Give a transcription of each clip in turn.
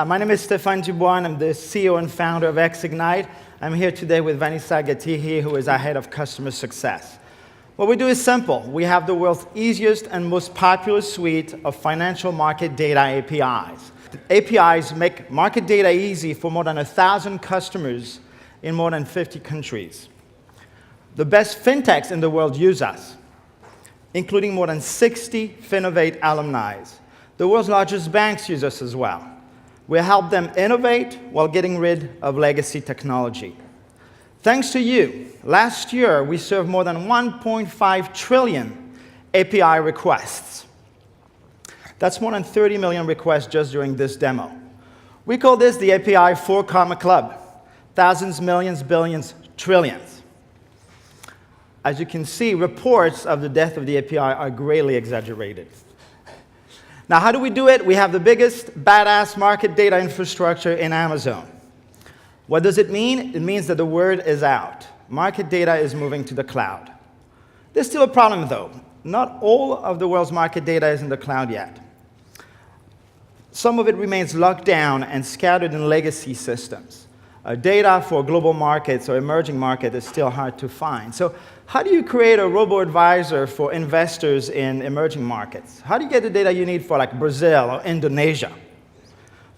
My name is Stéphane Dubois, and I'm the CEO and founder of Xignite. I'm here today with Vanessa Gatihi, who is our head of customer success. What we do is simple. We have the world's easiest and most popular suite of financial market data APIs. APIs make market data easy for more than 1,000 customers in more than 50 countries. The best fintechs in the world use us, including more than 60 Finovate alumni. The world's largest banks use us as well. We help them innovate while getting rid of legacy technology. Thanks to you, last year we served more than 1.5 trillion API requests. That's more than 30 million requests just during this demo. We call this the API 4 Comma Club. Thousands, millions, billions, trillions. As you can see, reports of the death of the API are greatly exaggerated. Now, how do we do it? We have the biggest, badass market data infrastructure in Amazon. What does it mean? It means that the word is out. Market data is moving to the cloud. There's still a problem, though. Not all of the world's market data is in the cloud yet. Some of it remains locked down and scattered in legacy systems. Data for global markets or emerging markets is still hard to find. So how do you create a robo-advisor for investors in emerging markets? How do you get the data you need for like Brazil or Indonesia?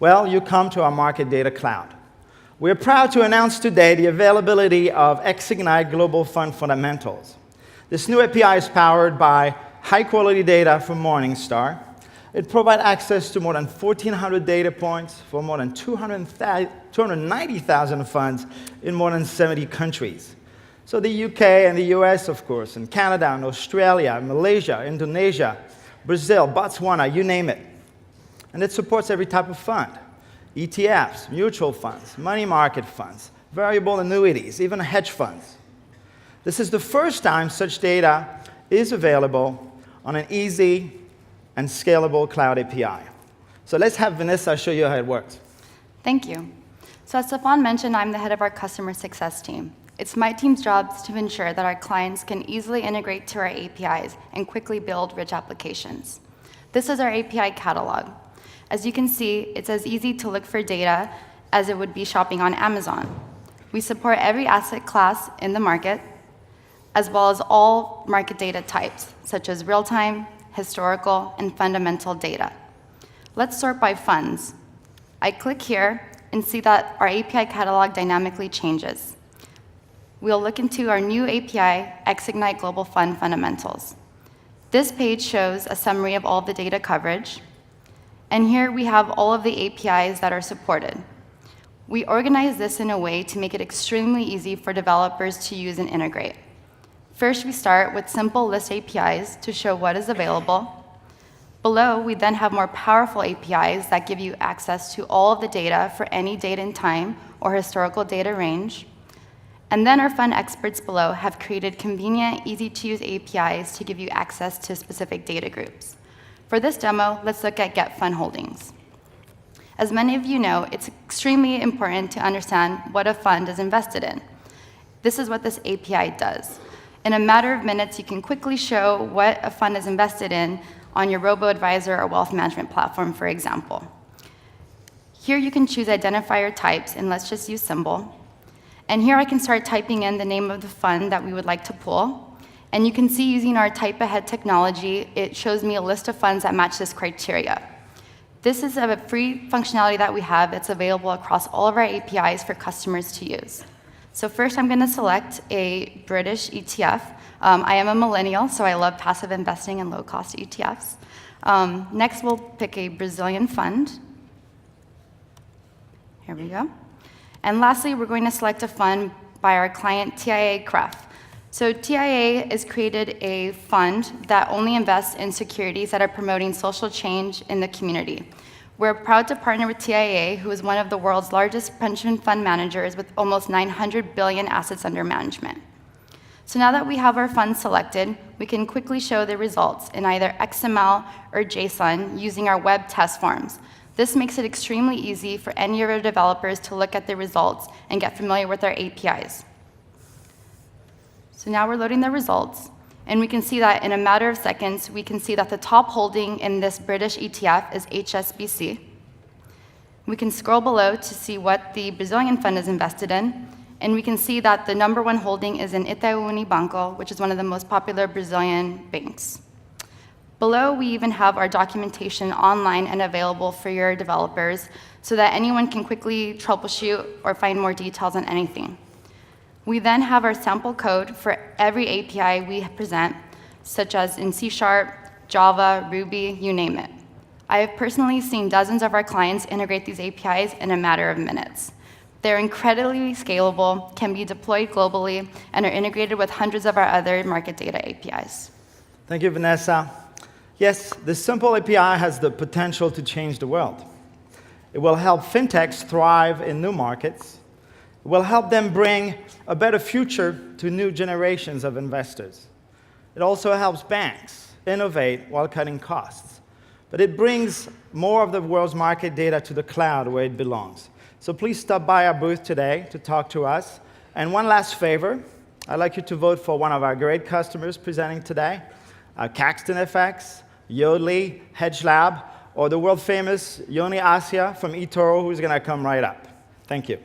Well, you come to our market data cloud. We're proud to announce today the availability of Xignite Global Fund Fundamentals. This new API is powered by high-quality data from Morningstar. It provides access to more than 1,400 data points for more than 290,000 funds in more than 70 countries. So the UK and the US, of course, and Canada and Australia, Malaysia, Indonesia, Brazil, Botswana, you name it. And it supports every type of fund. ETFs, mutual funds, money market funds, variable annuities, even hedge funds. This is the first time such data is available on an easy and scalable cloud API. So let's have Vanessa show you how it works. Thank you. So as Stéphane mentioned, I'm the head of our customer success team. It's my team's job to ensure that our clients can easily integrate to our APIs and quickly build rich applications. This is our API catalog. As you can see, it's as easy to look for data as it would be shopping on Amazon. We support every asset class in the market, as well as all market data types, such as real-time, historical, and fundamental data. Let's sort by funds. I click here and see that our API catalog dynamically changes. We'll look into our new API, Xignite Global Fund Fundamentals. This page shows a summary of all the data coverage, and here we have all of the APIs that are supported. We organize this in a way to make it extremely easy for developers to use and integrate. First, we start with simple list APIs to show what is available. Below, we then have more powerful APIs that give you access to all of the data for any date and time or historical data range. And then our fund experts below have created convenient, easy-to-use APIs to give you access to specific data groups. For this demo, let's look at Get Fund Holdings. As many of you know, it's extremely important to understand what a fund is invested in. This is what this API does. In a matter of minutes, you can quickly show what a fund is invested in on your robo-advisor or wealth management platform, for example. Here you can choose identifier types, and let's just use symbol. And here I can start typing in the name of the fund that we would like to pull. And you can see using our type ahead technology, it shows me a list of funds that match this criteria. This is a free functionality that we have that's available across all of our APIs for customers to use. So first I'm going to select a British ETF. I am a millennial, so I love passive investing and low-cost ETFs. Next we'll pick a Brazilian fund. Here we go. And lastly, we're going to select a fund by our client TIA CREF. So TIA has created a fund that only invests in securities that are promoting social change in the community. We're proud to partner with TIA, who is one of the world's largest pension fund managers with almost 900 billion assets under management. So now that we have our funds selected, we can quickly show the results in either XML or JSON using our web test forms. This makes it extremely easy for any of our developers to look at the results and get familiar with our APIs. So now we're loading the results. And we can see that in a matter of seconds, we can see that the top holding in this British ETF is HSBC. We can scroll below to see what the Brazilian fund is invested in, and we can see that the #1 holding is in Itaú Unibanco, which is one of the most popular Brazilian banks. Below, we even have our documentation online and available for your developers so that anyone can quickly troubleshoot or find more details on anything. We then have our sample code for every API we present, such as in C#, Java, Ruby, you name it. I have personally seen dozens of our clients integrate these APIs in a matter of minutes. They're incredibly scalable, can be deployed globally, and are integrated with hundreds of our other market data APIs. Thank you, Vanessa. Yes, this simple API has the potential to change the world. It will help fintechs thrive in new markets. It will help them bring a better future to new generations of investors. It also helps banks innovate while cutting costs. But it brings more of the world's market data to the cloud where it belongs. So please stop by our booth today to talk to us. And one last favor, I'd like you to vote for one of our great customers presenting today, Caxton FX, Yodlee, HedgeLab, or the world-famous Yoni Asia from eToro, who's going to come right up. Thank you.